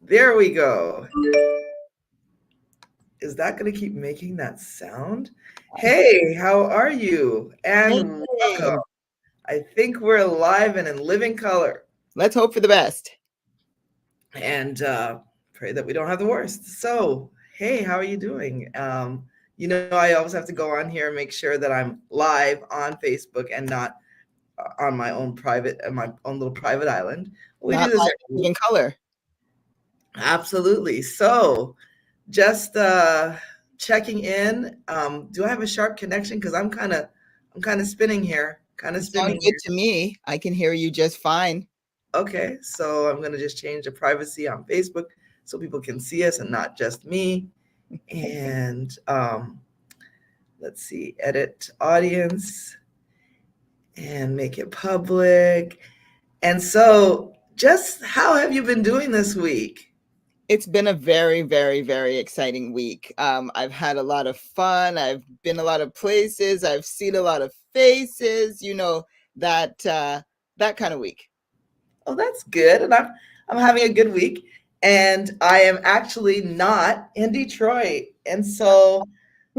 There we go. Is that going to keep making that sound? Hey, how are you? And welcome. Hey, I think we're live and in living color. let's hope for the best. And pray that we don't have the worst. So, hey, how are you doing? I always have to go on here and make sure that I'm live on Facebook and not on my own little private island. We do Not this like every week. living color. Absolutely. So, just checking in. Do I have a sharp connection? Because I'm kind of spinning here. Kind of You sound spinning good here. to me. I can hear you just fine. Okay, so I'm gonna just change the privacy on Facebook so people can see us and not just me. And let's see, edit audience and make it public. And so, just how have you been doing this week? It's been a very, very, very exciting week. I've had a lot of fun. I've been a lot of places. I've seen a lot of faces. That kind of week. Oh, that's good. And I'm having a good week. And I am actually not in Detroit. And so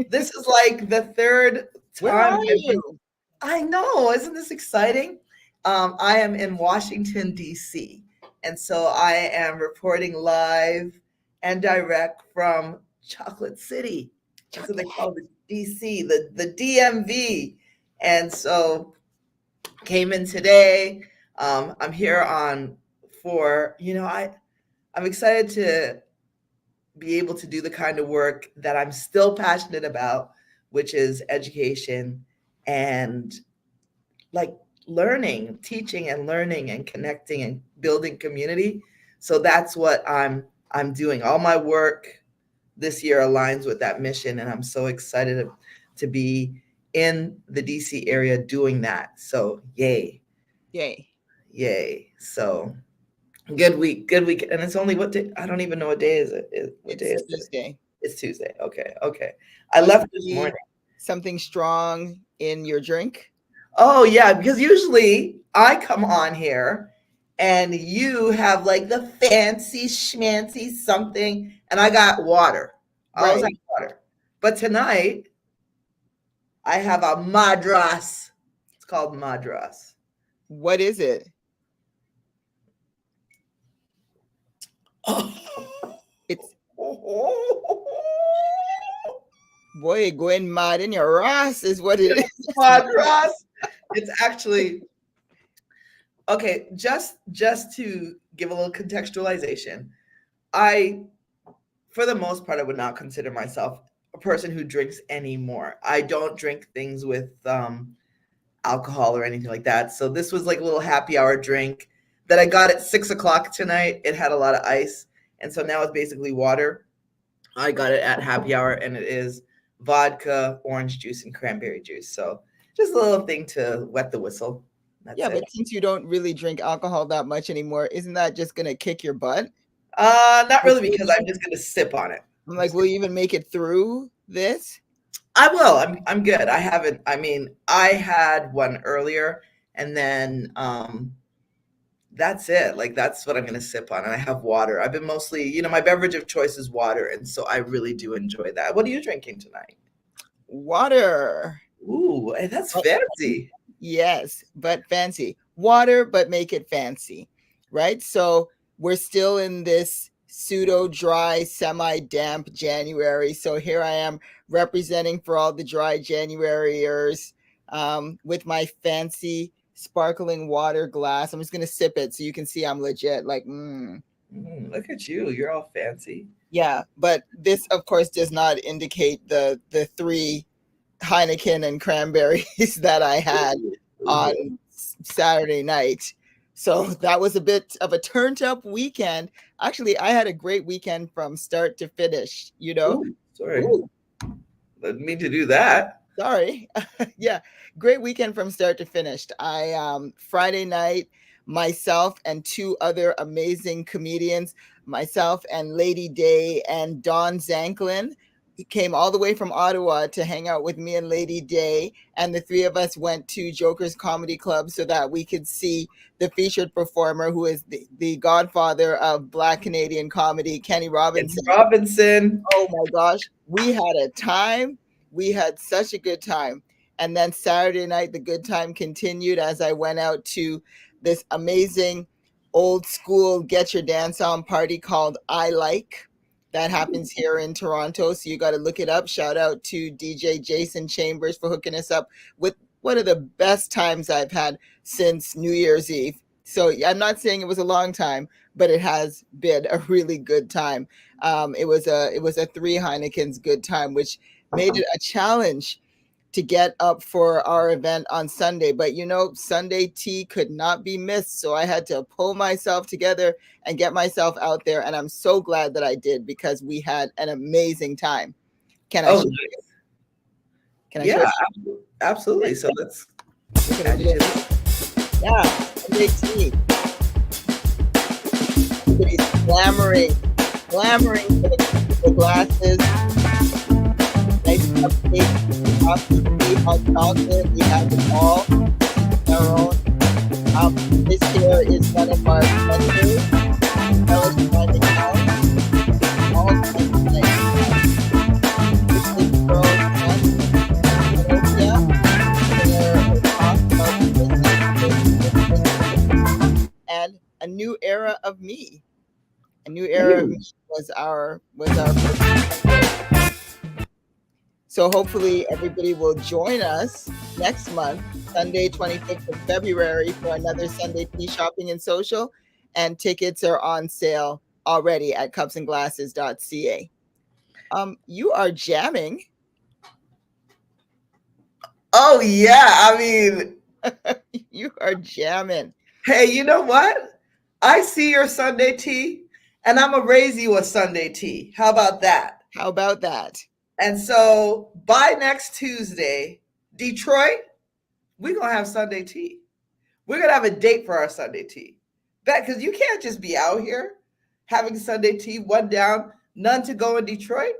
this is like the third Where time are I've been. you? I know, isn't this exciting? I am in Washington, D.C. And so I am reporting live and direct from Chocolate City. That's what they call the D.C., the DMV. And so came in today. I'm here on for, I'm excited to be able to do the kind of work that I'm still passionate about, which is education and like learning, teaching and learning and connecting and building community. So that's what I'm doing. All my work this year aligns with that mission, and I'm so excited to be in the DC area doing that. So yay, Yay. yay. So good week. And it's only what day? I don't even know what day is it. What day It's is it? Tuesday. It's Tuesday. Okay, okay. I Must left this be morning. something strong in your drink. Oh yeah, because usually I come on here and you have like the fancy schmancy something, and I got water. I always have Right. water. But tonight I have a madras. It's called madras. What is it? It's boy going mad in your ass is what it is. Madras. It's actually okay. Just to give a little contextualization, I for the most part, I would not consider myself a person who drinks anymore. I don't drink things with alcohol or anything like that. So this was like a little happy hour drink that I got at 6 o'clock tonight. It had a lot of ice, and so now it's basically water. I got it at happy hour, and it is vodka, orange juice, and cranberry juice. So just a little thing to wet the whistle. That's Yeah, it. but since you don't really drink alcohol that much anymore, isn't that just gonna kick your butt? Not Like, really because I'm just gonna sip on it. I'm I'm like, just will you even make it through this? I will. I'm good. I haven't. I mean, I had one earlier, and then that's it. Like that's what I'm gonna sip on, and I have water. I've been mostly, my beverage of choice is water, and so I really do enjoy that. What are you drinking tonight? Water. Ooh, that's But fancy. yes, but fancy. Water, but make it fancy. Right? So we're still in this pseudo dry, semi damp January. So here I am representing for all the dry Januaryers with my fancy sparkling water glass. I'm just going to sip it so you can see I'm legit. Like, Look at you. You're all fancy. yeah. But this, of course, does not indicate the three Heineken and cranberries that I had on Ooh, Saturday night. So that was a bit of a turned up weekend. Actually, I had a great weekend from start to finish, you know? ooh, sorry. Ooh, Didn't mean to do that. sorry. Yeah, great weekend from start to finish. I Friday night, myself and two other amazing comedians, myself and Lady Day and Don Zanklin, he came all the way from Ottawa to hang out with me and Lady Day, and the three of us went to Joker's Comedy Club so that we could see the featured performer, who is the godfather of Black Canadian comedy, Kenny It's Robinson. Robinson. Oh my gosh, we had a time. We had such a good time. And then Saturday night, the good time continued as I went out to this amazing old school get your dance on party called I Like. That happens here in Toronto. So you got to look it up. Shout out to DJ Jason Chambers for hooking us up with one of the best times I've had since New Year's Eve. So I'm not saying it was a long time, but it has been a really good time. It was a three Heinekens good time, which made it a challenge to get up for our event on Sunday. But Sunday tea could not be missed. So I had to pull myself together and get myself out there. And I'm so glad that I did, because we had an amazing time. Can I show you? Can I show you? Absolutely. So let's add you to this. Yeah, Sunday tea. Everybody's clamoring for the glasses. Nice cupcake, coffee, tea, hot chocolate. We have it all. Our own. This here is one of our vendors. Fellas finding out. All kinds of things. This is girls and a new era of me. A new era of me was our first. So hopefully everybody will join us next month, Sunday, 25th of February, for another Sunday Tea Shopping and Social. And tickets are on sale already at cupsandglasses.ca. You are jamming. Oh yeah, I mean, you are jamming. Hey, you know what? I see your Sunday tea, and I'm gonna raise you a Sunday tea. How about that? How about that? And so by next Tuesday, Detroit, we're gonna have Sunday tea. We're gonna have a date for our Sunday tea. Because you can't just be out here having Sunday tea, one down, none to go in Detroit.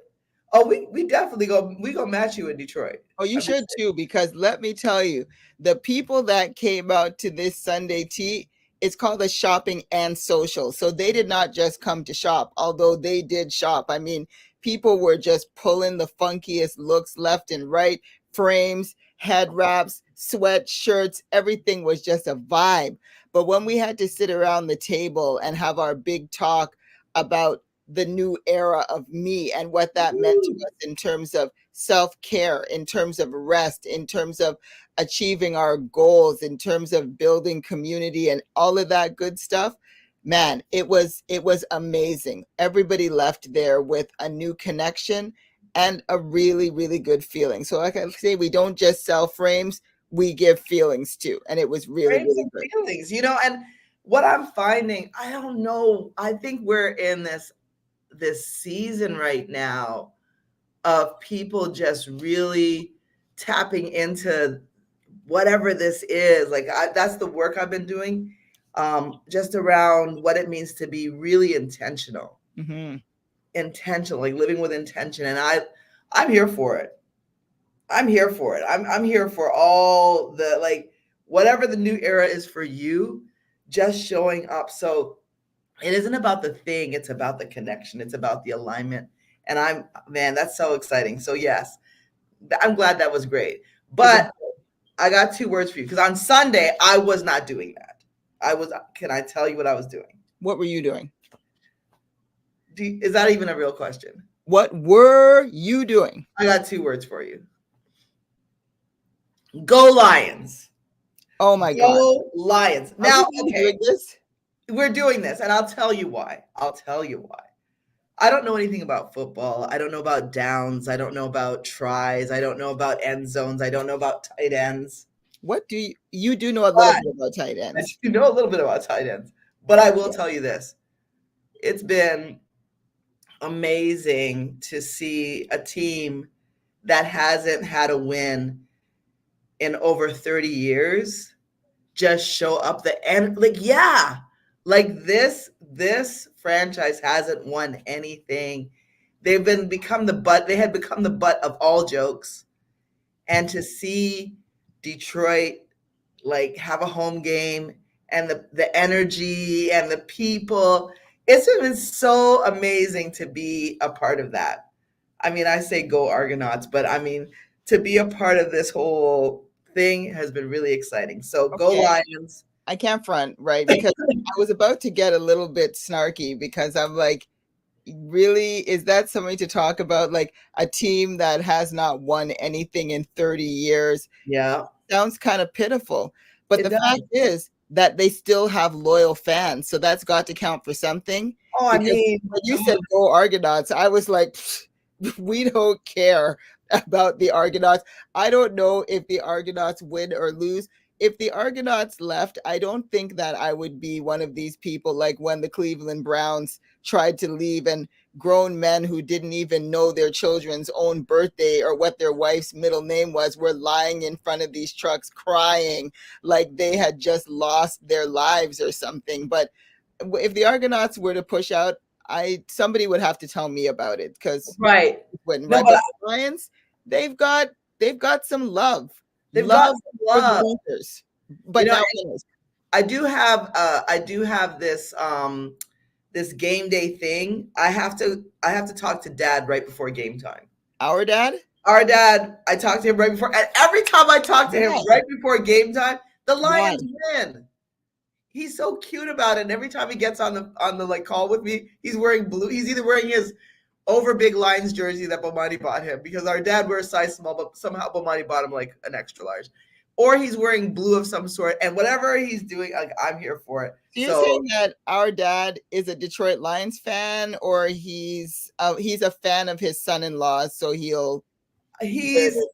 Oh, we definitely gonna match you in Detroit. Oh, you should too, because let me tell you, the people that came out to this Sunday tea, it's called a shopping and social. So they did not just come to shop, although they did shop. I mean, people were just pulling the funkiest looks left and right, frames, head wraps, sweatshirts, everything was just a vibe. But when we had to sit around the table and have our big talk about the new era of me and what that meant to us in terms of self-care, in terms of rest, in terms of achieving our goals, in terms of building community and all of that good stuff, man, it was amazing. Everybody left there with a new connection and a really, really good feeling. So like I say, we don't just sell frames, we give feelings too. And it was really, frames really good. Feelings, and what I'm finding, I don't know, I think we're in this season right now of people just really tapping into whatever this is. Like that's the work I've been doing, just around what it means to be really intentional. Intentional, like living with intention. And I'm here for it. I'm here for it. I'm here for all the, like, whatever the new era is for you, just showing up. So it isn't about the thing, it's about the connection, it's about the alignment. And man, that's so exciting. So yes, I'm glad that was great. But I got 2 words for you, because on Sunday I was not doing that. Can I tell you what I was doing? What were you doing? Is that even a real question? What were you doing? I got 2 words for you. Go Lions. Oh my God. Go Lions. Now, okay. This? We're doing this, and I'll tell you why. I don't know anything about football. I don't know about downs. I don't know about tries. I don't know about end zones. I don't know about tight ends. What do you do know a little bit about tight ends? You know a little bit about tight ends. But I will tell you this. It's been amazing to see a team that hasn't had a win in over 30 years just show up like this franchise hasn't won anything. become the butt. They had become the butt of all jokes, and to see Detroit like have a home game and the energy and the people, it's been so amazing to be a part of that. I mean, I say go Argonauts, but I mean to be a part of this whole thing has been really exciting. So go Okay. Lions. I can't front, right? Because I was about to get a little bit snarky because I'm like, really, is that something to talk about? Like a team that has not won anything in 30 years Yeah, sounds kind of pitiful. But it the does. fact is that they still have loyal fans. So that's got to count for something. Oh, I Because mean, when you said go Argonauts, I was like, we don't care about the Argonauts. I don't know if the Argonauts win or lose. If the Argonauts left, I don't think that I would be one of these people like when the Cleveland Browns tried to leave and grown men who didn't even know their children's own birthday or what their wife's middle name was were lying in front of these trucks crying like they had just lost their lives or something. But if the Argonauts were to push out, somebody would have to tell me about it because right. wouldn't, No, right? but But the Lions, they've got some love. they've got Love some for the love. winners. You But know, now winners. I do have this this game day thing. I have to talk to Dad right before game time. Our dad? Our dad, I talked to him right before, and every time I talk to him Why? right before game time, the Why? Lions win. He's so cute about it. And every time he gets on the like call with me, he's wearing blue. He's either wearing his over big Lions jersey that Bomani bought him because our dad wears size small, but somehow Bomani bought him like an extra large. Or he's wearing blue of some sort, and whatever he's doing, like I'm here for it. So you're So saying that our dad is a Detroit Lions fan, or he's a fan of his son-in-law, so he'll wear he's this.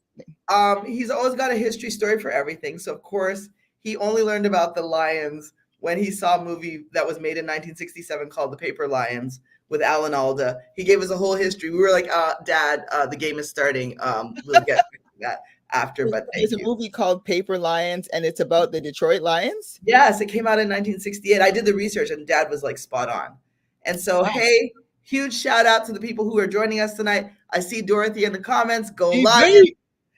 he's always got a history story for everything. So of course he only learned about the Lions when he saw a movie that was made in 1967 called The Paper Lions with Alan Alda. He gave us a whole history. We were like, Dad, the game is starting. We'll get to that after, but There's thank a you. movie called Paper Lions, and it's about the Detroit Lions. Yes, it came out in 1968. I did the research and Dad was like spot on. And so, Wow. hey, huge shout out to the people who are joining us tonight. I see Dorothy in the comments. Go TV. Lions.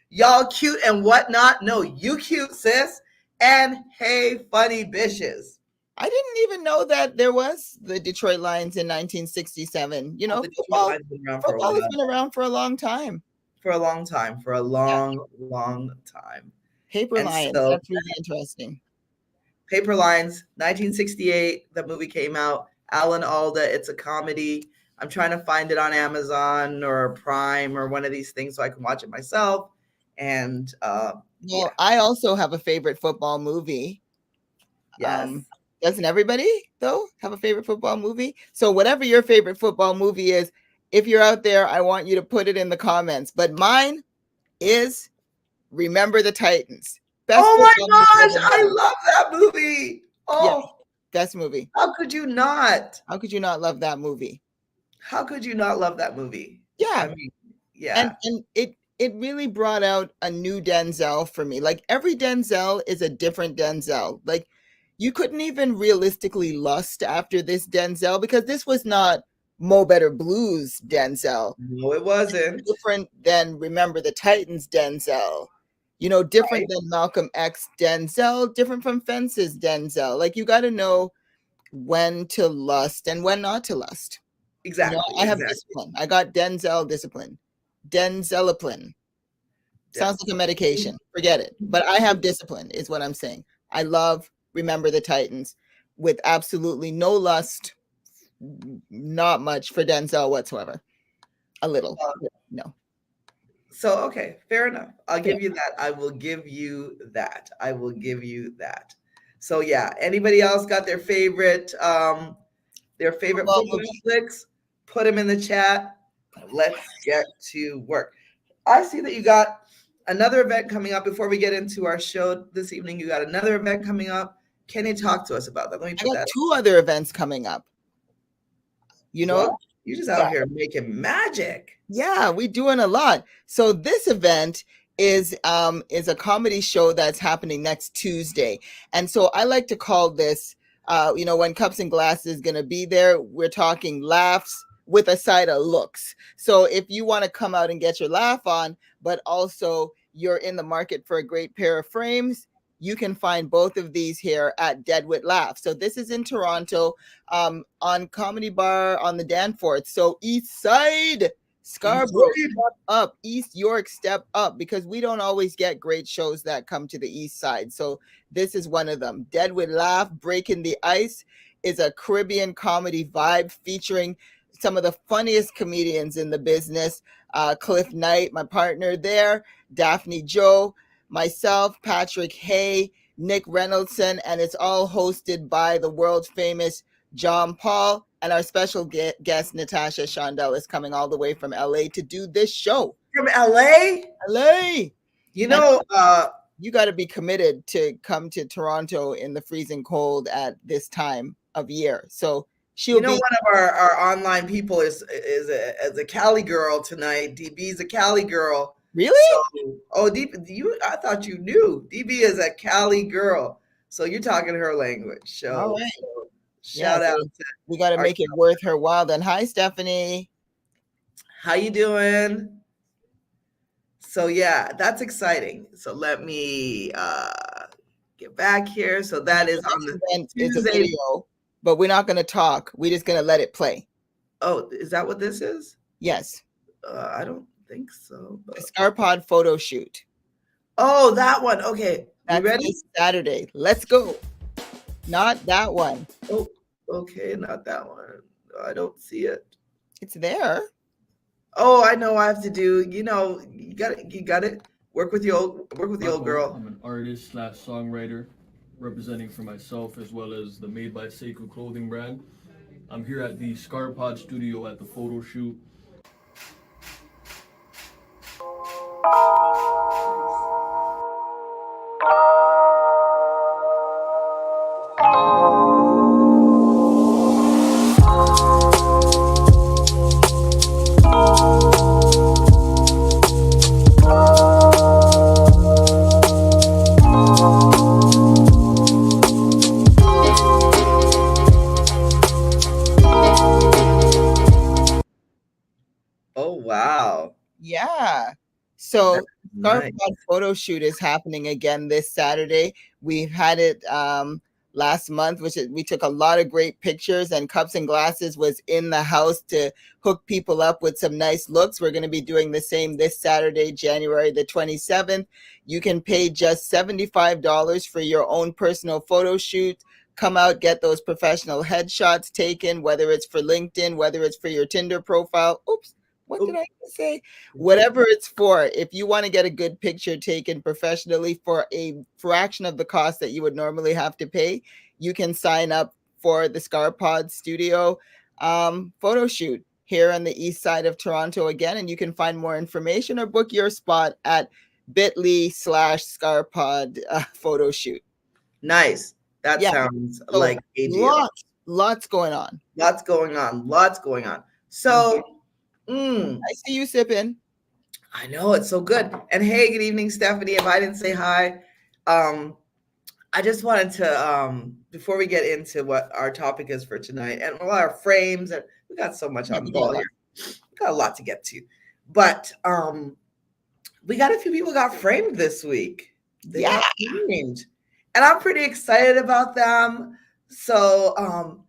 Y'all cute and whatnot. No, you cute, sis. And hey, funny bitches. I didn't even know that there was the Detroit Lions in 1967. You know, The Detroit football Lions been around for a football has while. been around for a long time. For a long time. For a long, long time. Paper And Lions, so that's really interesting. Paper Lines, 1968, the movie came out. Alan Alda, it's a comedy. I'm trying to find it on Amazon or Prime or one of these things so I can watch it myself. And Well, I also have a favorite football movie. yes. Doesn't everybody, though, have a favorite football movie? So whatever your favorite football movie is, if you're out there, I want you to put it in the comments. But mine is Remember the Titans. Best Oh my football movie gosh, ever I made. love that movie. Yes, Oh, best movie. how could you not? How could you not love that movie? How could you not love that movie? I Yeah, mean, yeah. and it really brought out a new Denzel for me. Like every Denzel is a different Denzel. Like you couldn't even realistically lust after this Denzel because this was not Mo Better Blues Denzel. No, it wasn't. Different than Remember the Titans Denzel. You know, different Right. than Malcolm X Denzel, different from Fences Denzel. Like you got to know when to lust and when not to lust. You know, Exactly. I have Exactly. discipline. I got Denzel discipline. Denzelapline. Sounds like a medication. Forget it. But I have discipline, is what I'm saying. I love Remember the Titans with absolutely no lust, not much for Denzel whatsoever. A little. No. So, okay, fair enough. I'll give you that. I will give you that. I will give you that. So yeah, anybody else got their favorite football movie. flicks? Put them in the chat. Let's get to work. I see that you got another event coming up before we get into our show this evening. You got another event coming up. Can you talk to us about that? Let me I put got that. 2 other events coming up. You know? What? You're just out here making magic. Yeah, we're doing a lot. So this event is a comedy show that's happening next Tuesday. And so I like to call this you know, when Cups and Glasses is going to be there, we're talking laughs, with a side of looks. So if you want to come out and get your laugh on, but also you're in the market for a great pair of frames, you can find both of these here at Dead with Laugh. So this is in Toronto, on Comedy Bar on the Danforth. So East Side, Scarborough, step up. East York, step up, because we don't always get great shows that come to the East Side. So this is one of them. Dead with Laugh, Breaking the Ice is a Caribbean comedy vibe featuring some of the funniest comedians in the business. Cliff Knight, my partner there, Daphne Joe, myself, Patrick Hay, Nick Reynoldson, and it's all hosted by the world famous John Paul. And our special guest, Natasha Shondell, is coming all the way from LA to do this show. From LA? LA! You know, you got to be committed to come to Toronto in the freezing cold at this time of year. So she'll be. One of our online people is a Cali girl tonight. DB's a Cali girl. Really? So, DB, I thought you knew. DB is a Cali girl. So you're talking her language. So, all right. So shout out to we got to make it worth her while then. Hi, Stephanie. How you doing? So yeah, that's exciting. So let me get back here. So that is on the Tuesday. It's a video, but we're not going to talk. We're just going to let it play. Oh, is that what this is? Yes. I don't think so. But... the ScarPod photo shoot. Oh, that one. Okay. That's you ready? This Saturday. Let's go. Not that one. Oh, okay. Not that one. I don't see it. It's there. Oh, I know. I have to do. You got it. You got it. Work with the old girl. I'm an artist / songwriter, representing for myself as well as the Made by Seiko clothing brand. I'm here at the ScarPod studio at the photo shoot. So ScarPod photo shoot is happening again this Saturday. We've had it last month, we took a lot of great pictures, and Cups and Glasses was in the house to hook people up with some nice looks. We're going to be doing the same this Saturday, January the 27th. You can pay just $75 for your own personal photo shoot. Come out, get those professional headshots taken, whether it's for LinkedIn, whether it's for your Tinder profile. Oops. What did I say? Whatever it's for, if you want to get a good picture taken professionally for a fraction of the cost that you would normally have to pay, you can sign up for the ScarPod Studio photo shoot here on the east side of Toronto again. And you can find more information or book your spot at bit.ly/ScarPod photo shoot. Nice. That sounds like a deal. Lots going on. Lots going on. So... I see you sipping. I know, it's so good. And hey, good evening, Stephanie. If I didn't say hi, I just wanted to, before we get into what our topic is for tonight, and all our frames, and we got so much on the ball here. We got a lot to get to. But we got a few people got framed this week. They got framed. And I'm pretty excited about them. So,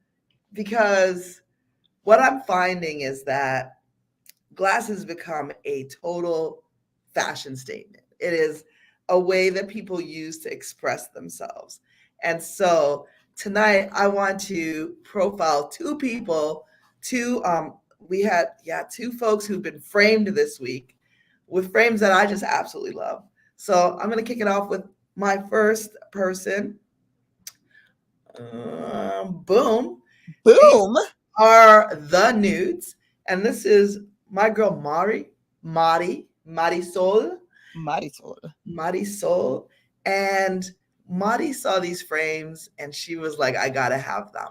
because what I'm finding is that glasses become a total fashion statement. It is a way that people use to express themselves. And so tonight I want to profile two people, we had two folks who've been framed this week with frames that I just absolutely love. So I'm going to kick it off with my first person. Boom. Boom. These are the nudes. And this is my girl Marisol. And Mari saw these frames and she was like, I gotta have them.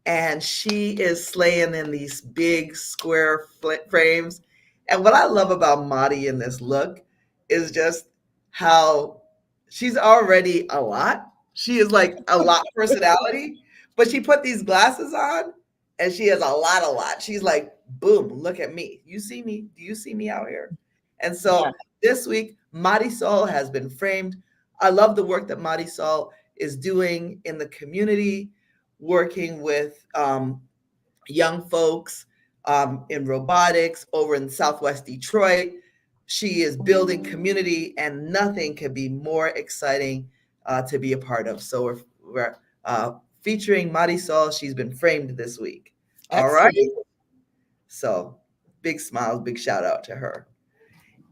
And she is slaying in these big square frames. And what I love about Mari in this look is just how she's already a lot. She is like a lot personality, but she put these glasses on and she has a lot. She's like, boom, look at me. You see me? Do you see me out here? And so Yeah. this week, Marisol has been framed. I love the work that Marisol is doing in the community, working with young folks in robotics over in Southwest Detroit. She is building community, and nothing could be more exciting to be a part of. So we're featuring Marisol. She's been framed this week. All right. Excellent. So big smiles, big shout out to her.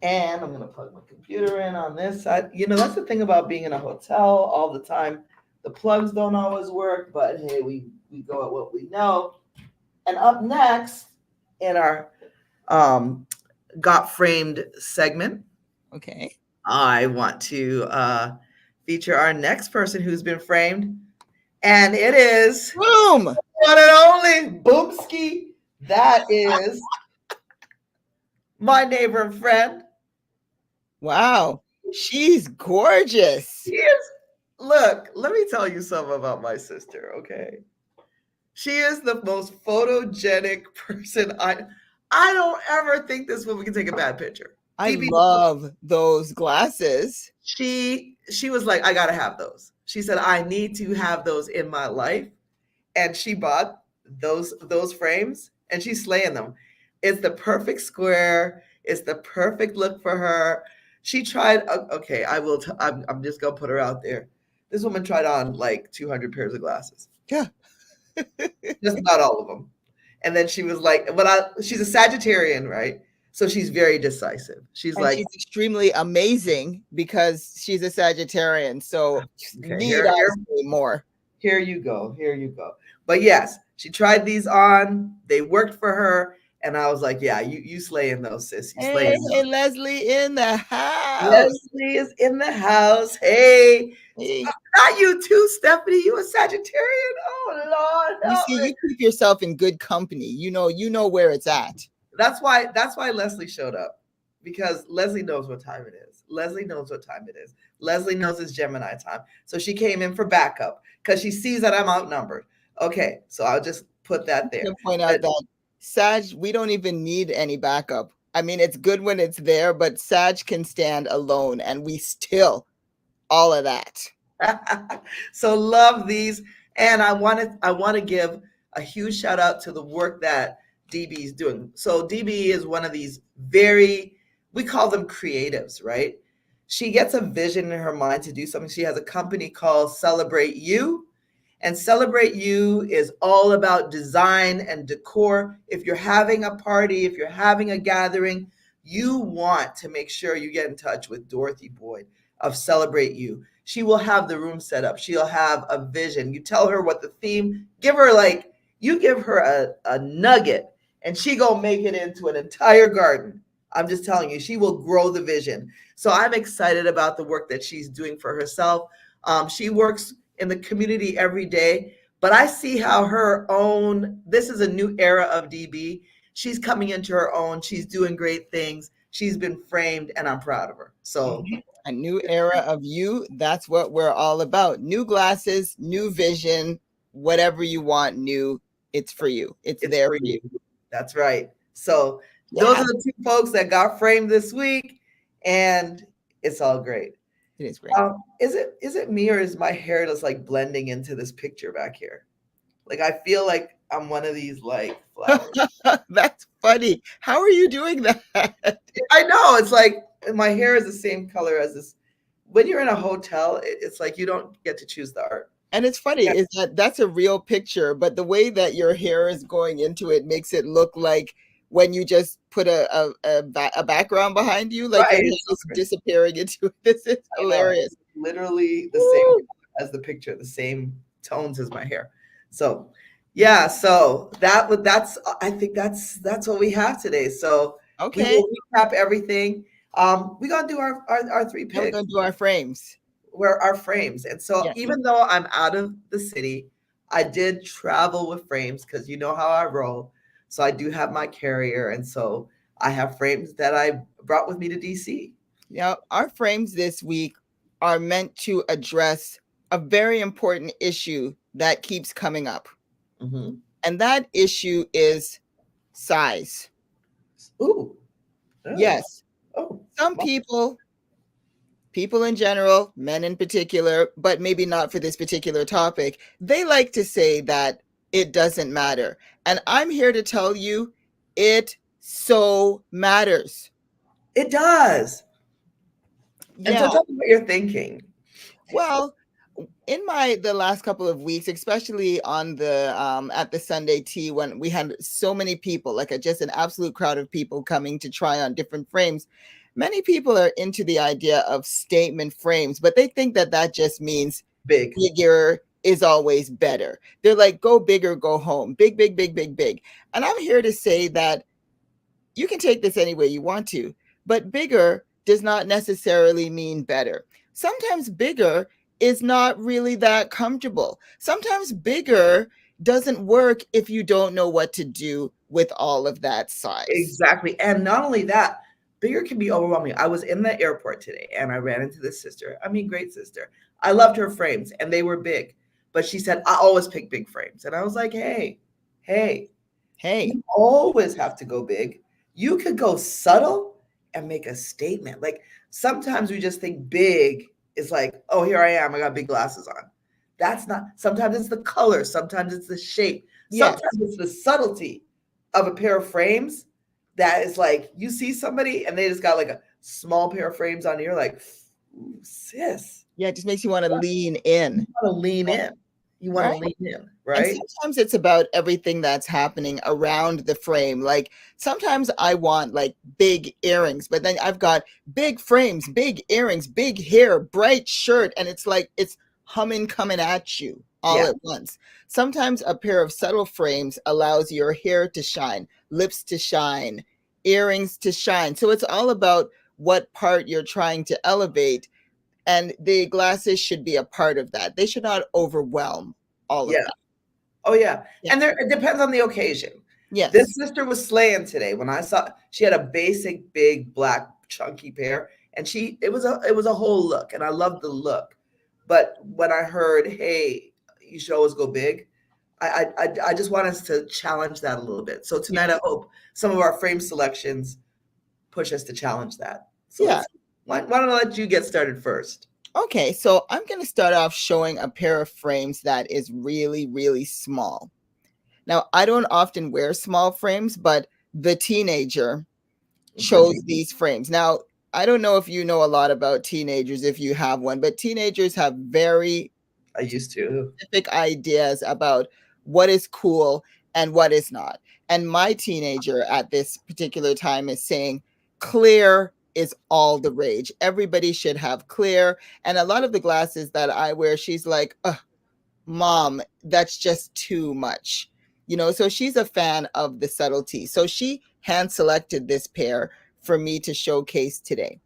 And I'm going to plug my computer in on this side. You know, that's the thing about being in a hotel all the time. The plugs don't always work, but hey, we go at what we know. And up next in our Got Framed segment, Okay. I want to feature our next person who's been framed. And it is Boom. one and only Boomski. That is my neighbor and friend. Wow. She's gorgeous. She is. Look, let me tell you something about my sister, okay? She is the most photogenic person. I don't ever think this woman can take a bad picture. I DB, love those glasses. she was like, I gotta have those. She said, I need to have those in my life. And she bought those frames and she's slaying them. It's the perfect square. It's the perfect look for her. She tried, okay, I'm just gonna put her out there. This woman tried on like 200 pairs of glasses. Yeah. Just not all of them. And then she was like, she's a Sagittarian, right? So she's very decisive. She's And like, she's extremely amazing because she's a Sagittarian. So okay, need I say more. Here you go. But yes, she tried these on. They worked for her. And I was like, yeah, you slaying those, sis. You slaying those. Hey, Leslie in the house. Leslie is in the house. Hey. Hey. Not you too, Stephanie. You a Sagittarian? Oh Lord. You see, you keep yourself in good company. You know where it's at. That's why Leslie showed up. Because Leslie knows what time it is. Leslie knows it's Gemini time. So she came in for backup because she sees that I'm outnumbered. Okay, so I'll just put that there. To point out that Sag, we don't even need any backup. I mean, it's good when it's there, but Sag can stand alone, and we still all of that. So love these, and I want to give a huge shout out to the work that DB is doing. So DB is one of these we call them creatives, right? She gets a vision in her mind to do something. She has a company called Celebrate You. And Celebrate You is all about design and decor. If you're having a party, if you're having a gathering, you want to make sure you get in touch with Dorothy Boyd of Celebrate You. She will have the room set up. She'll have a vision. You tell her what the theme, give her a nugget and she gonna make it into an entire garden. I'm just telling you, she will grow the vision. So I'm excited about the work that she's doing for herself. She works in the community every day, but I see how this is a new era of DB. She's coming into her own. She's doing great things. She's been framed and I'm proud of her. So a new era of you. That's what we're all about. New glasses, new vision, whatever you want new, it's for you. It's there for you. That's right. So those are the two folks that got framed this week and it's all great. It is great. Is it me or is my hair just like blending into this picture back here? Like I feel like I'm one of these like flowers. That's funny. How are you doing that? I know. It's like my hair is the same color as this. When you're in a hotel, it's like you don't get to choose the art. And it's funny is that's a real picture, but the way that your hair is going into it makes it look like when you just put a background behind you, like your hair is disappearing into it. This is hilarious. Literally the same as the picture, the same tones as my hair. So yeah, so I think that's what we have today. So okay, we will recap everything. We're gonna do our three picks. We're gonna do our frames. Our frames. And so even though I'm out of the city, I did travel with frames because you know how I roll. So I do have my carrier. And so I have frames that I brought with me to DC. Now, our frames this week are meant to address a very important issue that keeps coming up. Mm-hmm. And that issue is size. Ooh. Oh. Yes. Oh. Some people in general, men in particular, but maybe not for this particular topic, they like to say that it doesn't matter. And I'm here to tell you it so matters. It does. And so Yeah. tell me what you're thinking. Well, in the last couple of weeks, especially on the at the Sunday tea, when we had so many people, like just an absolute crowd of people coming to try on different frames, many people are into the idea of statement frames, but they think that just means Big. bigger is always better. They're like, go big or go home, big, big, big, big, big. And I'm here to say that you can take this any way you want to, but bigger does not necessarily mean better. Sometimes bigger is not really that comfortable. Sometimes bigger doesn't work if you don't know what to do with all of that size. Exactly. And not only that, bigger can be overwhelming. I was in the airport today and I ran into this sister. I mean, great sister. I loved her frames and they were big, but she said, I always pick big frames. And I was like, hey, you always have to go big. You could go subtle and make a statement. Like sometimes we just think big is like, oh, here I am. I got big glasses on. That's not, sometimes it's the color. Sometimes it's the shape. Yes. Sometimes it's the subtlety of a pair of frames that is like, you see somebody and they just got like a small pair of frames on. And you're like, ooh, sis. Yeah, it just makes you want to lean in. You want to lean in. You want to lean in, right? And sometimes it's about everything that's happening around the frame. Like sometimes I want like big earrings, but then I've got big frames, big earrings, big hair, bright shirt, and it's like it's humming coming at you all at once. Sometimes a pair of subtle frames allows your hair to shine, lips to shine, earrings to shine. So it's all about what part you're trying to elevate. And the glasses should be a part of that. They should not overwhelm all of that. Oh, yeah. And it depends on the occasion. Yes. This sister was slaying today. When I saw, she had a basic, big, black, chunky pair. And it was a whole look. And I loved the look. But when I heard, hey, you should always go big, I just want us to challenge that a little bit. So tonight, I hope some of our frame selections push us to challenge that. So why don't I let you get started first? Okay, so I'm going to start off showing a pair of frames that is really, really small. Now, I don't often wear small frames, but the teenager chose these frames. Now, I don't know if you know a lot about teenagers, if you have one, but teenagers have very specific ideas about what is cool and what is not. And my teenager at this particular time is saying clear is all the rage. Everybody should have clear. And a lot of the glasses that I wear, she's like, Mom, that's just too much. You know, so she's a fan of the subtlety. So she hand selected this pair for me to showcase today.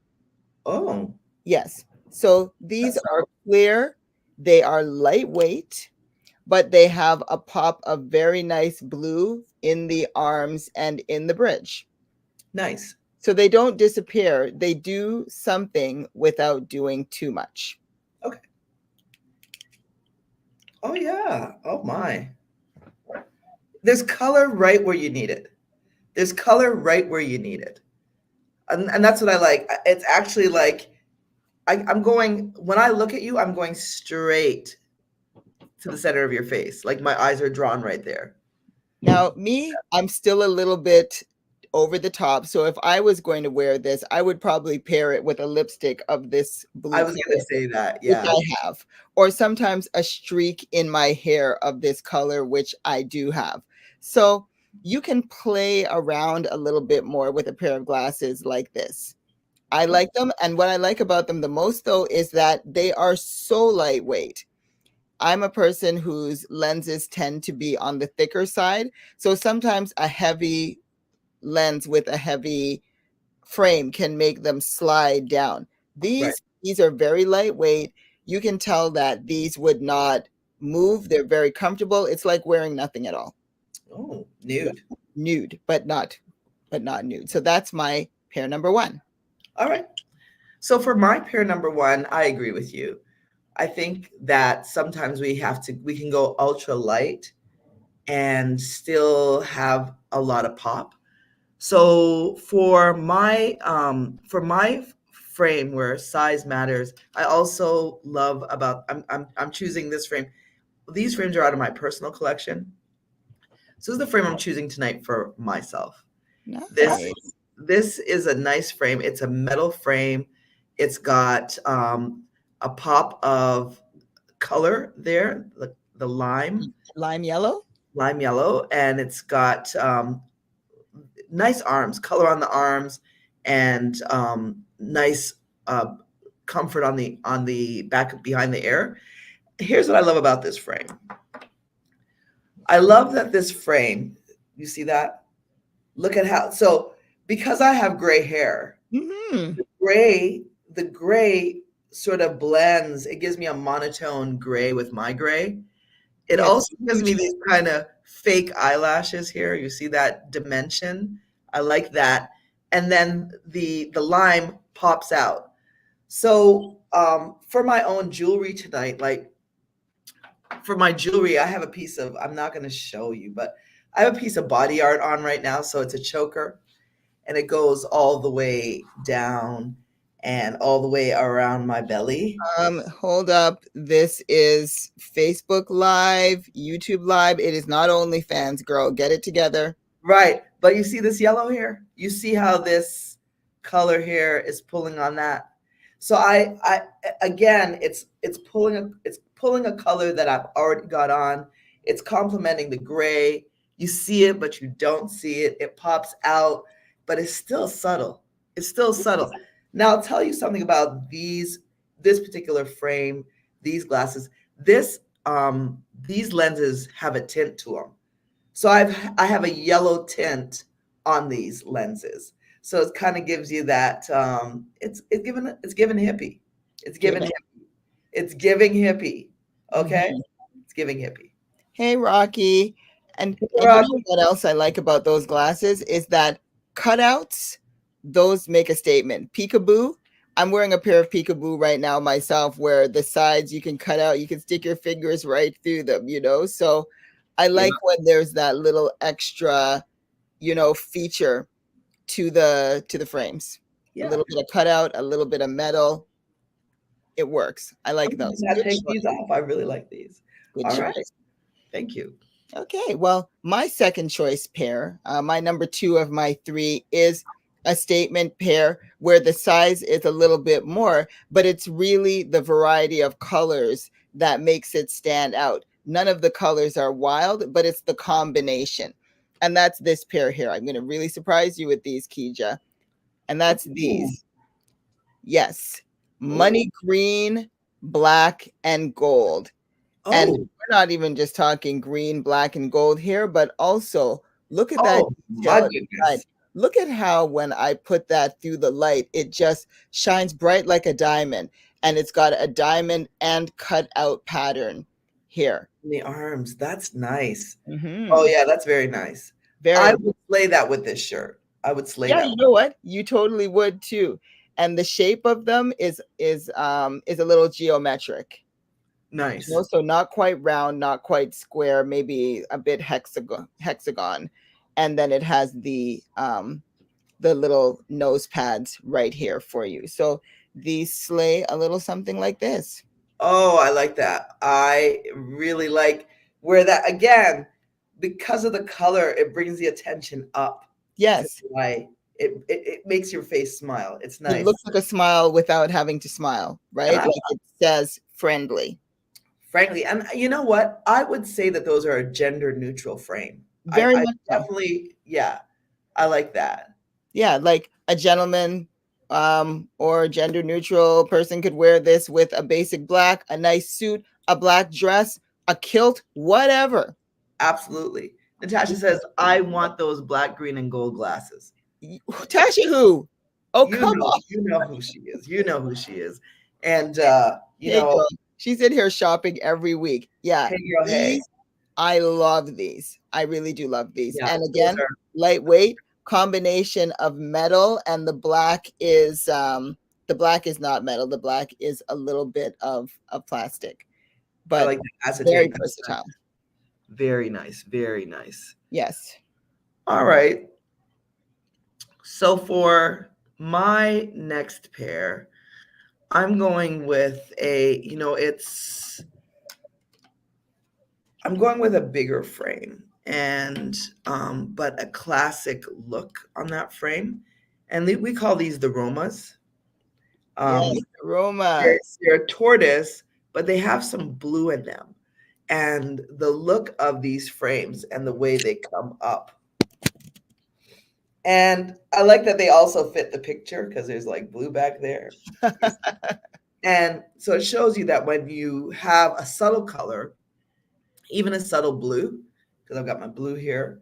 Oh. Yes. So these are clear. They are lightweight, but they have a pop of very nice blue in the arms and in the bridge. Nice. So they don't disappear. They do something without doing too much. Okay. Oh, yeah. Oh, my. There's color right where you need it. There's color right where you need it. And that's what I like. It's actually like, I'm going, when I look at you, I'm going straight to the center of your face. Like my eyes are drawn right there. Now, me, I'm still a little bit over the top. So if I was going to wear this, I would probably pair it with a lipstick of this blue. I was going to say that, yeah. Which I have. Or sometimes a streak in my hair of this color, which I do have. So you can play around a little bit more with a pair of glasses like this. I like them. And what I like about them the most, though, is that they are so lightweight. I'm a person whose lenses tend to be on the thicker side. So sometimes a heavy lens with a heavy frame can make them slide down. These are very lightweight. You can tell that these would not move. They're very comfortable. It's like wearing nothing at all. Oh, nude. Nude, but not nude. So that's my pair number one. All right. So for my pair number one, I agree with you. I think that sometimes we can go ultra light and still have a lot of pop. So for my frame where size matters, I also love about I'm choosing this frame. These frames are out of my personal collection. So this is the frame I'm choosing tonight for myself. This Nice. this is a nice frame. It's a metal frame. It's got a pop of color there, the Lime yellow. lime yellow, and it's got nice arms, color on the arms, and nice comfort on the back behind the ear. Here's what I love about this frame. I love that this frame, you see that? Look at how, so because I have gray hair, Mm-hmm. the gray sort of blends. It gives me a monotone gray with my gray. It Yes. also gives me these kind of fake eyelashes here. You see that dimension? I like that. And then the lime pops out. So for my own jewelry tonight, like for my jewelry, I have a piece of, I'm not going to show you, but I have a piece of body art on right now. So it's a choker and it goes all the way down and all the way around my belly. Hold up. This is Facebook Live, YouTube Live. It is not OnlyFans, girl. Get it together. Right. But you see this yellow here? You see how this color here is pulling on that? So I again, it's pulling a color that I've already got on. It's complementing the gray. You see it, but you don't see it. It pops out, but it's still subtle. It's still subtle. Now I'll tell you something about this particular frame, these glasses. These lenses have a tint to them. So I have a yellow tint on these lenses. So it kind of gives you that it's giving hippie. It's giving Yeah. hippie. It's giving hippie. Okay? Mhm. It's giving hippie. Hey, Rocky. And you know Rocky. what else I like about those glasses is that cutouts, those make a statement. Peekaboo. I'm wearing a pair of peekaboo right now myself where the sides you can cut out, you can stick your fingers right through them, you know? So I like when there's that little extra, feature to the frames. Yeah. A little bit of cutout, a little bit of metal. It works. I like those. I Good take choice. these off. I really like these. Good All choice. right. Thank you. Okay, well, my second choice pair, my number 2 of my 3 is a statement pair where the size is a little bit more, but it's really the variety of colors that makes it stand out. None of the colors are wild, but it's the combination. And that's this pair here. I'm going to really surprise you with these, Kija. And that's these. Yes, money green, black, and gold. And Oh, we're not even just talking green, black, and gold here, but also look at that my detail goodness. inside. Look at how when I put that through the light, it just shines bright like a diamond. And it's got a diamond and cut out pattern here. The arms. That's nice. Mhm. Oh yeah, that's very nice. Very I would slay that with this shirt. I would slay yeah, that. you know what? You totally would too. And the shape of them is a little geometric. Nice. So not quite round, not quite square, maybe a bit hexagon. And then it has the little nose pads right here for you. So these slay a little something like this. Oh, I like that. I really like where that again, because of the color, it brings the attention up. Yes. Right. It makes your face smile. It's nice. It looks like a smile without having to smile, right? And Like it says friendly. frankly, and you know what? I would say that those are a gender neutral frame. Very I much so. definitely, yeah, I like that. Yeah, like a gentleman or a gender neutral person could wear this with a basic black, a nice suit, a black dress, a kilt, whatever. Absolutely. Natasha says, I want those black, green, and gold glasses. Tasha who? Oh, You come know, on. you know who she is. You know who she is. And you Hey, know, girl, she's in here shopping every week. Yeah. hey girl, hey. These, I love these. I really do love these. Yeah, And those again, are- lightweight, combination of metal, and the black is not metal. The black is a little bit of plastic, I but like the acetate. very That's versatile. Very nice. Very nice. Yes. All right. So for my next pair, I'm going with I'm going with a bigger frame and but a classic look on that frame. And we call these the Romas. Um, Yes. they're, Aromas. they're a tortoise, but they have some blue in them. And the look of these frames and the way they come up. And I like that they also fit the picture because there's like blue back there. And so it shows you that when you have a subtle color, even a subtle blue, because I've got my blue here,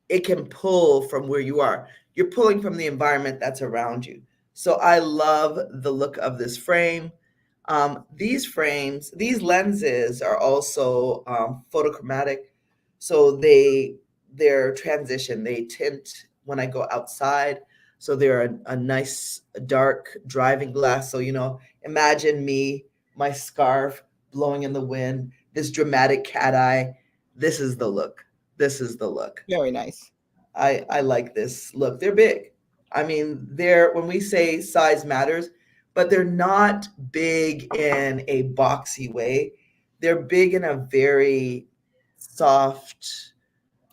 it can pull from where you are. You're pulling from the environment that's around you. So I love the look of this frame. These lenses are also photochromatic. So they're transition. They tint when I go outside. So they're a nice dark driving glass. So, imagine me, my scarf blowing in the wind, this dramatic cat eye. This is the look. This is the look. Very nice. I like this look. They're big. I mean, they're when we say size matters, but they're not big in a boxy way. They're big in a very soft,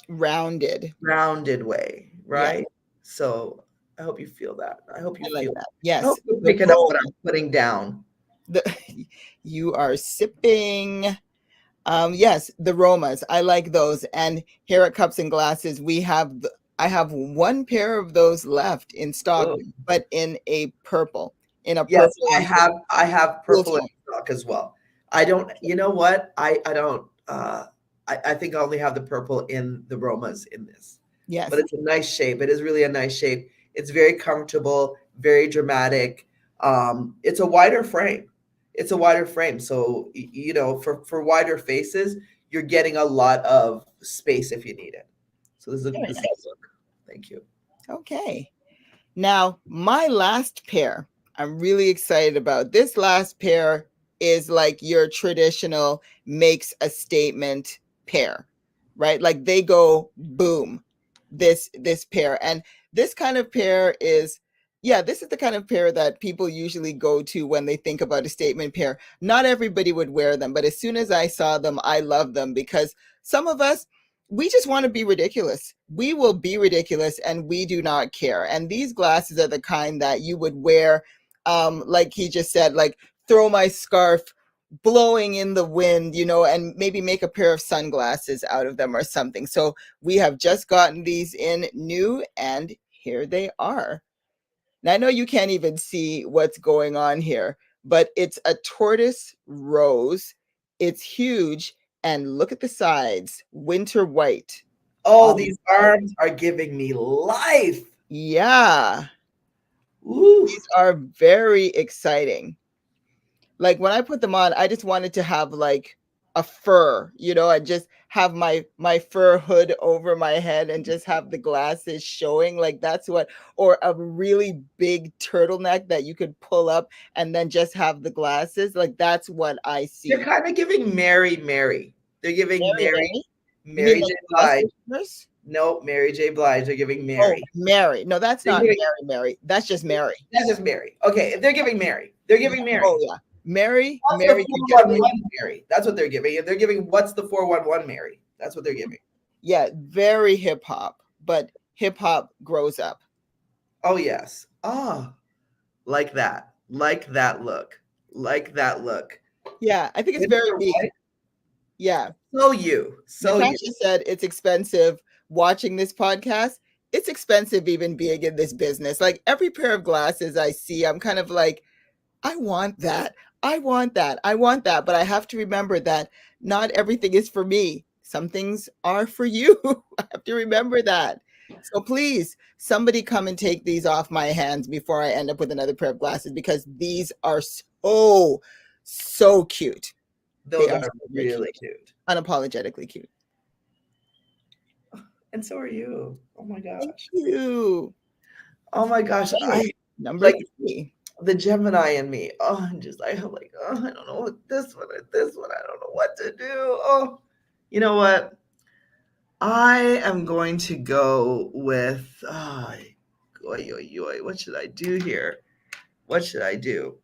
Rounded. rounded way, Yeah, right? So I hope you feel that. I hope you I like feel. that. I Yes. hope you're The picking up what Roma. I'm putting down. The, you are sipping. Yes, the Romas. I like those. And here at Cups and Glasses, I have one pair of those left in stock, Oh, but in a purple, in a yes, purple I have cool purple in tone. stock as well. I don't, you know what? I don't I think I only have the purple in the Romas in this. But Yes, it's a nice shape. It is really a nice shape. It's very comfortable, very dramatic. It's a wider frame. It's a wider frame. So for wider faces, you're getting a lot of space if you need it. So this is a very this is nice. a look. Thank you. Okay. Now, my last pair, I'm really excited about. This last pair is like your traditional makes a statement pair, right? Like they go boom, this pair. And this kind of pair is yeah, this is the kind of pair that people usually go to when they think about a statement pair. Not everybody would wear them, but as soon as I saw them, I love them because some of us we just want to be ridiculous. We will be ridiculous and we do not care. And these glasses are the kind that you would wear, like he just said, like throw my scarf blowing in the wind, and maybe make a pair of sunglasses out of them or something. So we have just gotten these in new and here they are. Now I know you can't even see what's going on here, but it's a tortoise rose. It's huge. And look at the sides, winter white. Oh, On the these side. arms are giving me life. Yeah, Ooh. these are very exciting. Like when I put them on, I just wanted to have like a fur, I just have my fur hood over my head and just have the glasses showing. Like that's what, or a really big turtleneck that you could pull up and then just have the glasses. Like that's what I They're see. kind of giving Mary Mary. They're giving Mary, Mary Mary? You mean Mary like J. the Blige. sisters? Nope, Mary J. Blige. They're giving Oh, Mary. Mary. No, that's They're not giving Mary, Mary. That's just Mary. that's just Mary. Okay, they're giving Mary. They're Yeah. giving Mary. Oh, yeah. Mary, What's the Mary can get away. 411 Mary? That's what they're giving. They're giving what's the 411 Mary? That's what they're giving. Yeah, very hip hop, but hip hop grows up. Oh yes. Ah, like that. Like that look. Like that look. Yeah, I think it's very Winter me. white. Yeah. So you. So you. Natasha said it's expensive watching this podcast. It's expensive even being in this business. Like every pair of glasses I see, I'm kind of like, I want that. I want that. I want that. But I have to remember that not everything is for me. Some things are for you. I have to remember that. So please, somebody come and take these off my hands before I end up with another pair of glasses because these are so cute. They Those are are so very really cute. cute. Unapologetically cute. And so are you. Oh my Thank gosh. you. Oh my gosh. Okay, number Like 3. the Gemini in me. Oh, I'm like, oh, I don't know what this one or this one. I don't know what to do. Oh, You know what? I am going to go with, oy, oy, oy, what should I do here? What should I do?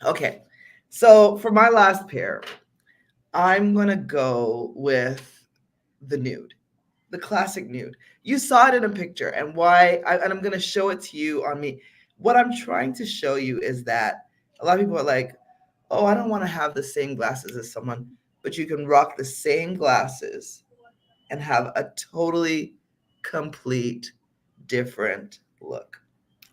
Okay. So for my last pair, I'm going to go with the nude, the classic nude. You saw it in a picture, and and I'm going to show it to you on me. What I'm trying to show you is that a lot of people are like, oh, I don't want to have the same glasses as someone, but you can rock the same glasses and have a totally complete different look.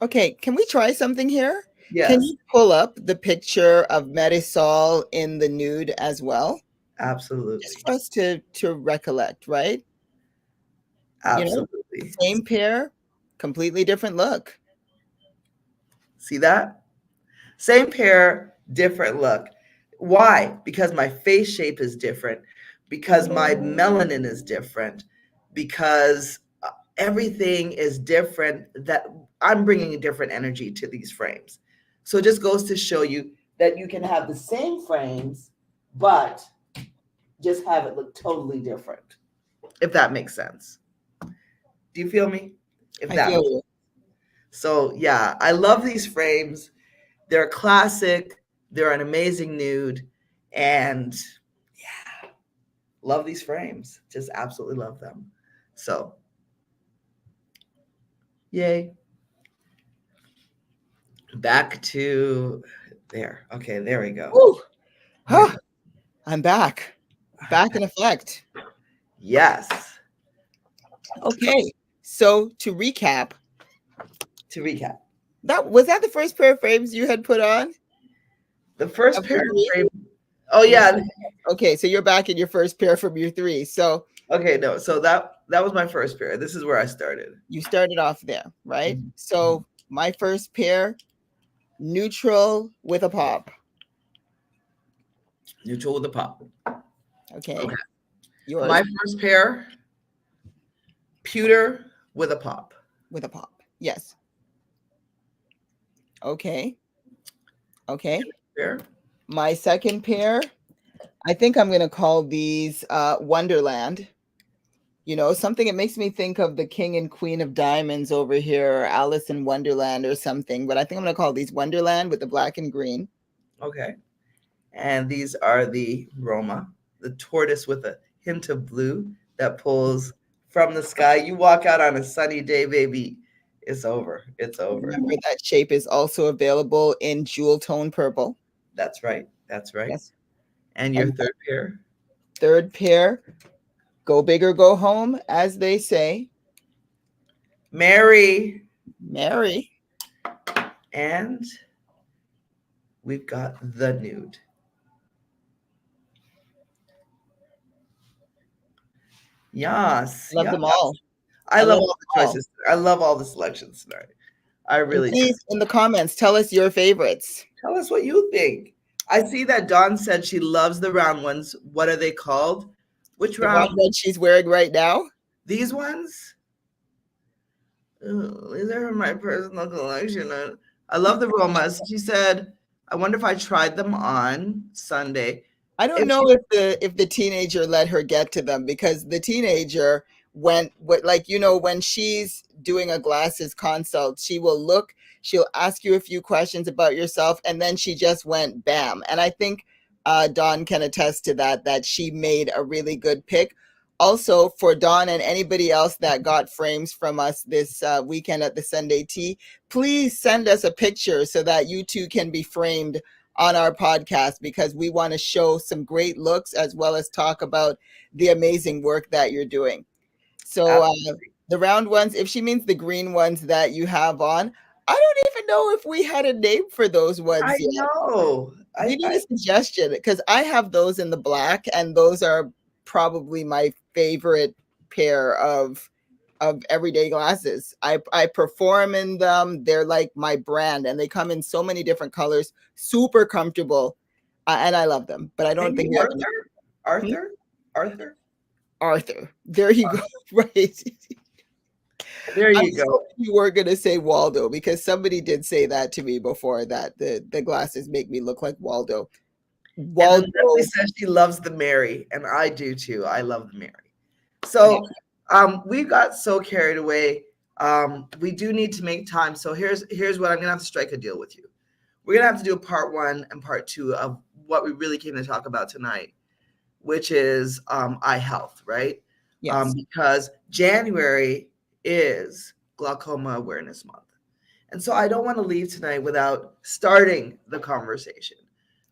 Okay, can we try something here? Can Yes, you pull up the picture of Marisol in the nude as well? absolutely. Just for us to recollect, right? You know, Absolutely. same pair, completely different look. See that? Same pair, different look. Why? Because my face shape is different, because my melanin is different, because everything is different, that I'm bringing a different energy to these frames. So it just goes to show you that you can have the same frames, but just have it look totally different, if that makes sense. Do you feel me? If I that feel makes you. So yeah, I love these frames. They're classic. They're an amazing nude, and yeah, love these frames. Just absolutely love them. So yay. Back to there. Okay, there we go. Woo! There we Huh, I'm back. Back in effect. Yes. Okay. So to recap, To recap, that the first pair of frames you had put on? the first Of your pair of three? frames. Oh You yeah. Okay, so you're back in your first pair from your three. So Okay, no. So that was my first pair. This is where I started. you started off there, right? Mhm. So my first pair, neutral with a pop. Neutral with a pop. Okay. Okay. Yours My first pair, pewter with a pop. with a pop. Yes. Okay. Okay. Pair. My second pair, I think I'm going to call these Wonderland. You know, something it makes me think of the King and Queen of Diamonds over here, or Alice in Wonderland or something. But I think I'm going to call these Wonderland with the black and green. Okay. And these are the Roma, the tortoise with a hint of blue that pulls from the sky. You walk out on a sunny day, baby. It's over. It's over. Remember that shape is also available in jewel tone purple. That's right. That's right. Yes. And your And third pair, third pair, go big or go home, as they say. Mary. Mary. And we've got the nude. Yes. Love Yes. them all. I love love all the them all. choices. I love all the selections tonight. I And really do. please, in the comments, tell us your favorites. Tell us what you think. I see that Dawn said she loves the round ones. What are they called? Which The round? one that she's wearing right now. These ones? Ooh, these are from my personal collection. I love the Romas. She said, I wonder if I tried them on Sunday. I don't If know she- if the teenager let her get to them, because the teenager went like, you know, when she's doing a glasses consult, she'll ask you a few questions about yourself, and then she just went bam. And I think Dawn can attest to that she made a really good pick. Also, for Dawn and anybody else that got frames from us this weekend at the Sunday Tea, please send us a picture so that you too can be framed on our podcast, because we want to show some great looks as well as talk about the amazing work that you're doing. So the round ones, if she means the green ones that you have on, I don't even know if we had a name for those ones I yet. know. We need a suggestion, because I have those in the black, and those are probably my favorite pair of everyday glasses. I perform in them. They're like my brand, and they come in so many different colors, super comfortable, and I love them. But I don't think we have Arthur. Arthur. There you go. Right. There you go. You were gonna say Waldo, because somebody did say that to me before, that the glasses make me look like Waldo. And then Waldo, Leslie says she loves the Mary, and I do too. I love the Mary. yeah, So we got so carried away. We do need to make time. So here's what I'm gonna have to strike a deal with you. We're gonna have to do a part 1 and part 2 of what we really came to talk about tonight, which is eye health, right? yes, Because January is Glaucoma Awareness Month. And so I don't want to leave tonight without starting the conversation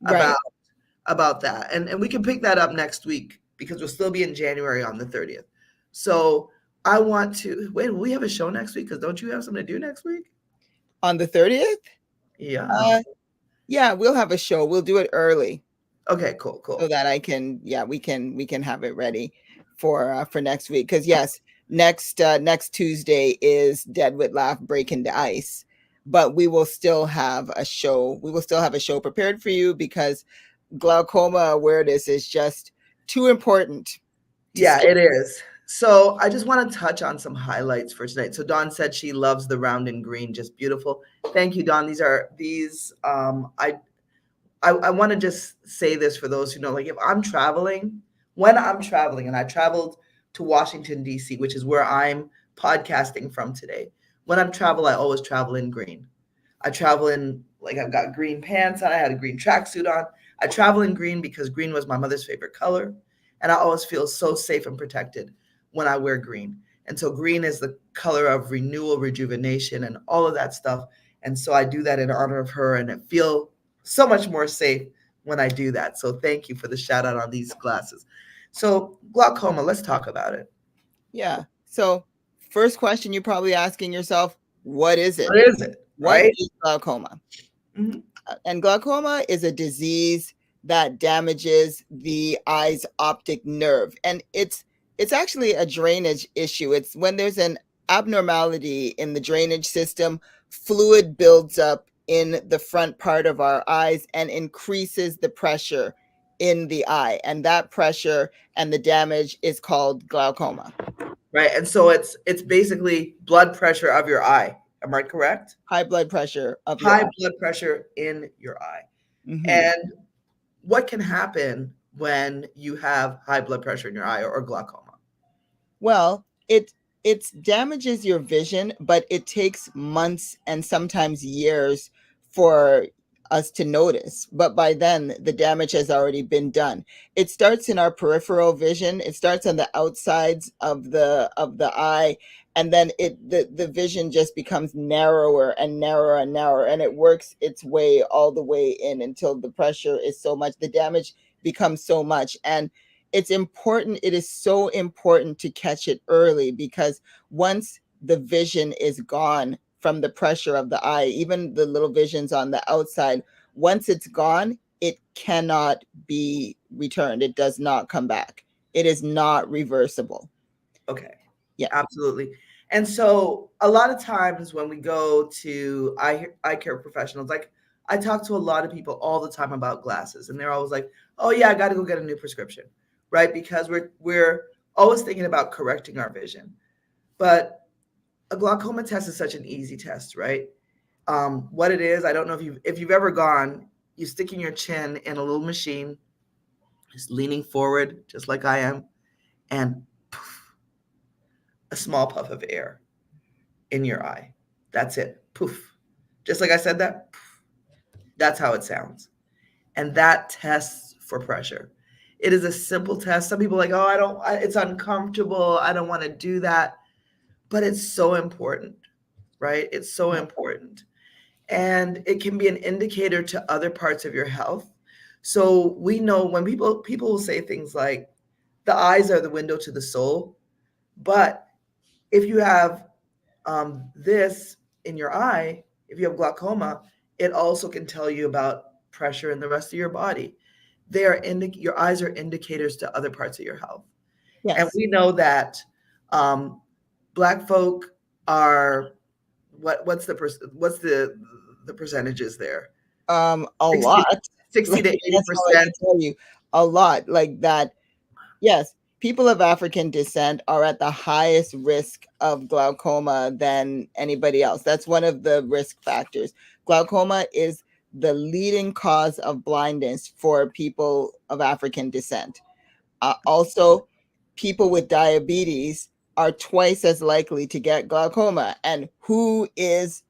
right. about that. And we can pick that up next week because we'll still be in January on the 30th. So I want to wait, will we have a show next week? Because don't you have something to do next week? On the 30th? Yeah. Yeah, we'll have a show. We'll do it early Okay, cool, so cool. that we can have it ready for next week. Because yes, next Tuesday is Dead with Laugh Breaking the Ice, but we will still have a show. We will still have a show prepared for you because glaucoma awareness is just too important to Yeah, skip. it is. So I just want to touch on some highlights for tonight. So Dawn said she loves the round and green, just beautiful. Thank you, Dawn. I want to just say this for those who know, like if I'm traveling, when I'm traveling, and I traveled to Washington, D.C., which is where I'm podcasting from today. When I'm travel, I always travel in green. I travel in, like, I've got green pants on, I had a green tracksuit on. I travel in green because green was my mother's favorite color. And I always feel so safe and protected when I wear green. And so green is the color of renewal, rejuvenation, and all of that stuff. And so I do that in honor of her, and I feel so much more safe when I do that. So thank you for the shout out on these glasses. So glaucoma, let's talk about it. Yeah. So first question you're probably asking yourself, what is it? What is it? What Right? is glaucoma? Mhm. And glaucoma is a disease that damages the eye's optic nerve, and it's actually a drainage issue. It's when there's an abnormality in the drainage system, fluid builds up in the front part of our eyes and increases the pressure in the eye, and that pressure and the damage is called glaucoma. Right. And so it's basically blood pressure of your eye. Am I correct? High blood pressure of your High eye. blood pressure in your eye. Mhm. And what can happen when you have high blood pressure in your eye, or glaucoma? Well, it damages your vision, but it takes months and sometimes years for us to notice. But by then, the damage has already been done. It starts in our peripheral vision. It starts on the outsides of the eye, and then the vision just becomes narrower and narrower and narrower, and it works its way all the way in until the pressure is so much, the damage becomes so much. And it's important, it is so important to catch it early, because once the vision is gone from the pressure of the eye, even the little visions on the outside, once it's gone, it cannot be returned. It does not come back. It is not reversible. Okay. Yeah. Absolutely. And so a lot of times when we go to eye care professionals, like I talk to a lot of people all the time about glasses, and they're always like, "Oh yeah, I got to go get a new prescription," right? Because we're always thinking about correcting our vision. But a glaucoma test is such an easy test, right? What it is, I don't know if you've ever gone, you sticking your chin in a little machine, just leaning forward, just like I am, and poof, a small puff of air in your eye. That's it. Poof. Just like I said that, poof. That's how it sounds. And that tests for pressure. It is a simple test. Some people are like, oh, it's uncomfortable. I don't want to do that. But it's so important, right? It's so important. And it can be an indicator to other parts of your health. So we know when people will say things like the eyes are the window to the soul, but if you have this in your eye, if you have glaucoma, it also can tell you about pressure in the rest of your body. Your eyes are indicators to other parts of your health, and Yes. we know that um, Black folk are what's the percentages there? A 60, lot. 60 Like, to eighty that's all I can percent. tell you. A lot. Like that. Yes, people of African descent are at the highest risk of glaucoma than anybody else. That's one of the risk factors. Glaucoma is the leading cause of blindness for people of African descent. Also, people with diabetes are twice as likely to get glaucoma. And who is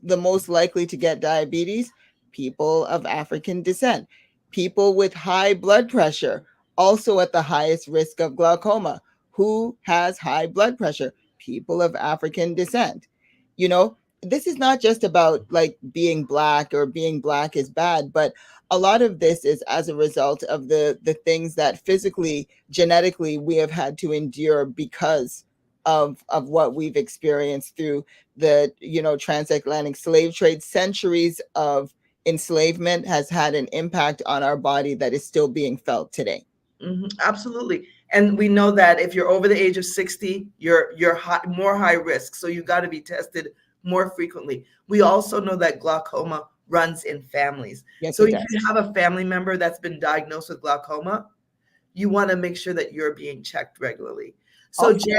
the most likely to get diabetes? People of African descent. People with high blood pressure, also at the highest risk of glaucoma. Who has high blood pressure? People of African descent. You know, this is not just about like being black or being black is bad, but a lot of this is as a result of the things that physically, genetically, we have had to endure because of what we've experienced through the transatlantic slave trade. Centuries of enslavement has had an impact on our body that is still being felt today. Absolutely. And we know that if you're over the age of 60, you're more high risk. So you got to be tested more frequently. We also know that glaucoma runs in families. Yes, so it if does. you have a family member that's been diagnosed with glaucoma, you want to make sure that you're being checked regularly. So Also,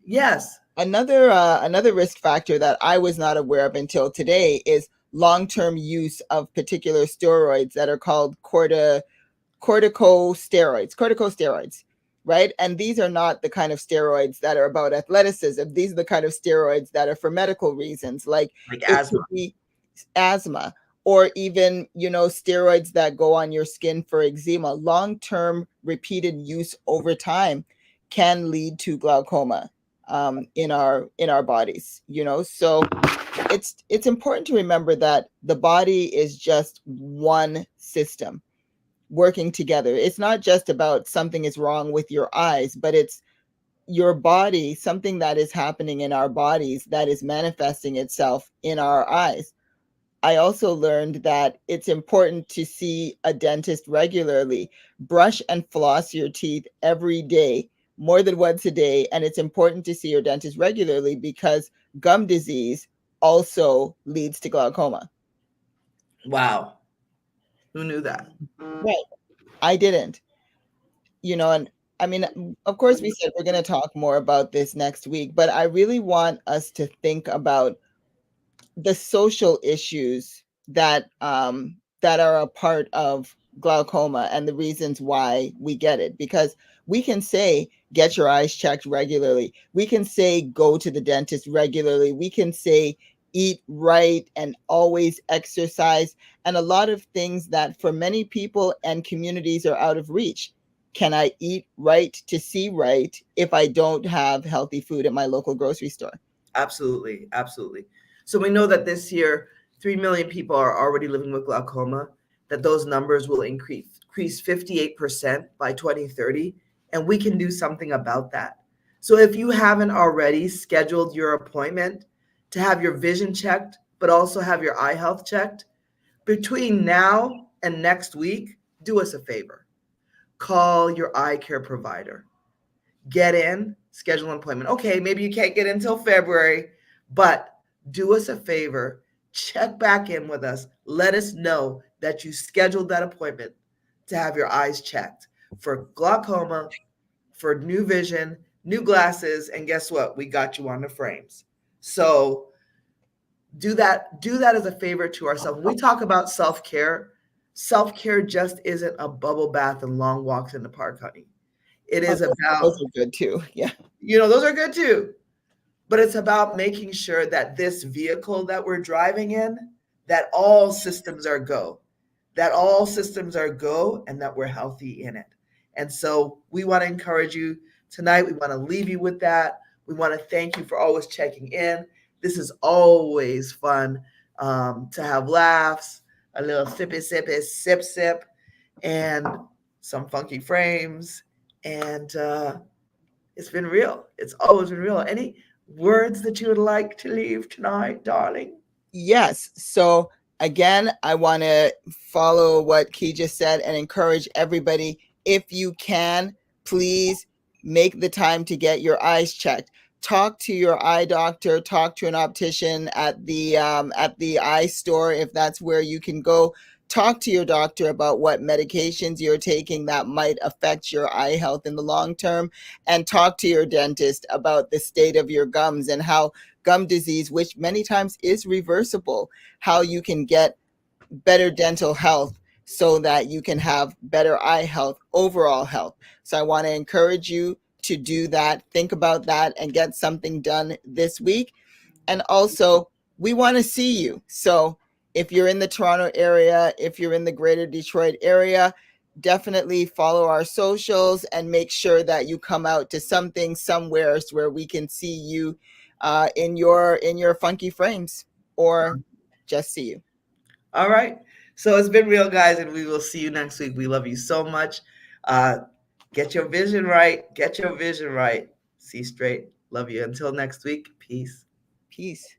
yes. Another risk factor that I was not aware of until today is long-term use of particular steroids that are called corticosteroids, right? And these are not the kind of steroids that are about athleticism. These are the kind of steroids that are for medical reasons, like it asthma. could be asthma, or even, steroids that go on your skin for eczema. Long-term repeated use over time can lead to glaucoma in our bodies. So it's important to remember that the body is just one system working together. It's not just about something is wrong with your eyes, but it's your body, something that is happening in our bodies that is manifesting itself in our eyes. I also learned that it's important to see a dentist regularly. Brush and floss your teeth every day, more than once a day. And it's important to see your dentist regularly because gum disease also leads to glaucoma. Wow. Who knew that? Right. I didn't. And I mean, of course, we said we're going to talk more about this next week, but I really want us to think about the social issues that that are a part of glaucoma and the reasons why we get it. Because we can say get your eyes checked regularly, we can say go to the dentist regularly, we can say eat right and always exercise, and a lot of things that for many people and communities are out of reach. Can I eat right to see right if I don't have healthy food at my local grocery store? Absolutely. So we know that this year 3 million people are already living with glaucoma, that those numbers will increase 58% by 2030, and we can do something about that. So if you haven't already scheduled your appointment to have your vision checked, but also have your eye health checked, between now and next week, do us a favor. Call your eye care provider. Get in, schedule an appointment. Okay, maybe you can't get in until February, but do us a favor, check back in with us. Let us know that you scheduled that appointment to have your eyes checked for glaucoma, for new vision, new glasses, and guess what? We got you on the frames. So do that as a favor to ourselves. When we talk about self-care just isn't a bubble bath and long walks in the park, honey. It is about, those are good too. Yeah. Those are good too. But it's about making sure that this vehicle that we're driving in, that all systems are go, and that we're healthy in it. And so we want to encourage you tonight. We want to leave you with that. We want to thank you for always checking in. This is always fun to have laughs, a little sippy, sip, and some funky frames. And it's been real. It's always been real. Any words that you would like to leave tonight, darling? Yes. So again, I want to follow what Key just said and encourage everybody, if you can, please make the time to get your eyes checked. Talk to your eye doctor, talk to an optician at the eye store if that's where you can go. Talk to your doctor about what medications you're taking that might affect your eye health in the long term, and talk to your dentist about the state of your gums and how gum disease, which many times is reversible, how you can get better dental health so that you can have better eye health, overall health. So I want to encourage you to do that. Think about that and get something done this week. And also, we want to see you. So if you're in the Toronto area, if you're in the greater Detroit area, definitely follow our socials and make sure that you come out to something somewhere where we can see you in your funky frames, or just see you. All right. So it's been real, guys, and we will see you next week. We love you so much. Uh, get your vision right. Get your vision right. See straight. Love you. Until next week. Peace. Peace.